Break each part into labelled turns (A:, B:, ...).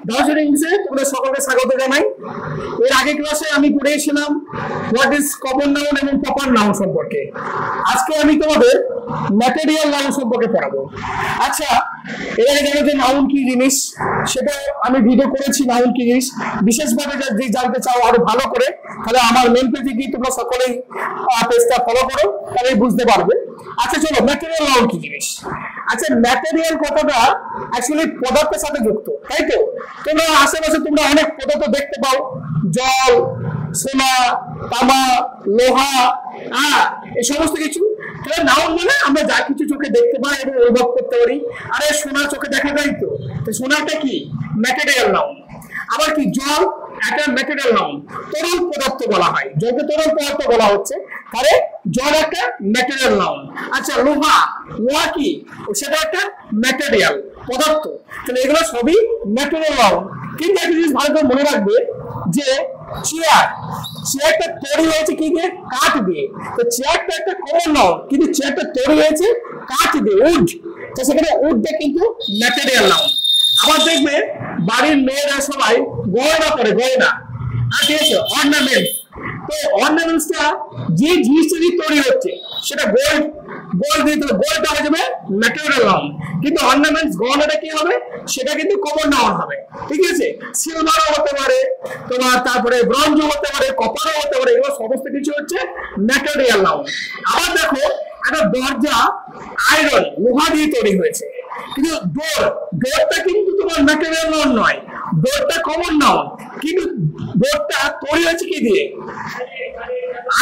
A: Downstream ইংলিশে তোমাদের সকলকে স্বাগত জানাই। এর আগে ক্লাসে আমি পড়িয়েছিলাম হোয়াট ইজ কমন নাউন এবং প্রপার নাউন সম্পর্কে। আজকে আমি তোমাদের ম্যাটেরিয়াল নাউন সম্পর্কে পড়াবো। আচ্ছা, এর আগে জানো যে নাউন কি জিনিস, সেটা আমি ভিডিও করেছি নাউন কি জিনিস। বিশেষভাবে যদি জানতে চাও আরো ভালো করে, তাহলে আমার মেন পেজে গিয়ে তোমরা সকলেই পেজটা ফলো করো, তাহলে বুঝতে পারবে। আচ্ছা চলো, ম্যাটেরিয়াল নাউন কি জিনিস। আচ্ছা, ম্যাটেরিয়াল কথাটা অ্যাকচুয়ালি পদার্থের সাথে যুক্ত, তাই তো? তোমরা আশেপাশে তোমরা অনেক পদার্থ দেখতে পাও, জল, সোনা, তামা, লোহা, এই সমস্ত কিছু। তাহলে নাউন মানে আমরা যা কিছু চোখে দেখতে পাই এবং অনুভব করতে পারি। আরে সোনা চোখে দেখা যায় তো, সোনাটা কি ম্যাটেরিয়াল নাউন। আবার কি জল একটা ম্যাটেরিয়াল নাউন, তরল পদার্থ বলা হয়, জলকে তরল পদার্থ বলা হচ্ছে, তাহলে জল একটা ম্যাটেরিয়াল নাউন। আচ্ছা লোহা, লোহা কি, সেটা একটা ম্যাটেরিয়াল পদার্থ। তাহলে এগুলো সবই ম্যাটেরিয়াল নাউন। কিন্তু একটা জিনিস ভালো করে মনে রাখবে যে চেয়ারটা তৈরি হয়েছে কি দিয়ে? কাঠ দিয়ে। তো চেয়ারটা একটা কমন নাউন, কিন্তু চেয়ারটা তৈরি হয়েছে কাঠ দিয়ে, উড। তো সেখানে উডটা কিন্তু ম্যাটেরিয়াল নাউন। আবার দেখবে বাড়ির মেয়েরা সবাই গয়না পরে, গয়না, ঠিক আছে, অর্নামেন্টস। তো অর্নামেন্টসটা যে জিনিসটা দিয়ে তৈরি হচ্ছে সেটা গোল্ড, গোল্ড দিয়ে তৈরি, গোল্ডটা হয়ে যাবে ম্যাটেরিয়াল নাউন। কিন্তু অর্নামেন্টস গয়নাটা কি হবে? সেটা কিন্তু কমন নাউন হবে, ঠিক আছে। সিলভারও হতে পারে তোমার, তারপরে ব্রোঞ্জও হতে পারে, কপারও হতে পারে, এগুলো সমস্ত কিছু হচ্ছে ম্যাটেরিয়াল নাউন। আবার দেখো একটা দরজা আয়রন, লোহা দিয়ে তৈরি হয়েছে, কিন্তু ডোরটা কিন্তু তোমার ম্যাটেরিয়াল নাউন নয়, ডোরটা কমন নাউন। কিন্তু ডোরটা তৈরি হয়েছে কি দিয়ে?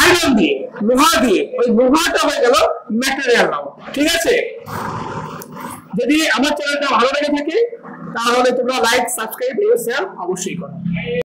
A: আয়রন দিয়ে, লোহা দিয়ে। ওই লোহাটা হয়ে গেল ম্যাটেরিয়াল নাউন, ঠিক আছে। যদি আমার চ্যানেলটা ভালো লেগে থাকে তাহলে তোমরা লাইক, সাবস্ক্রাইব এবং শেয়ার অবশ্যই করো।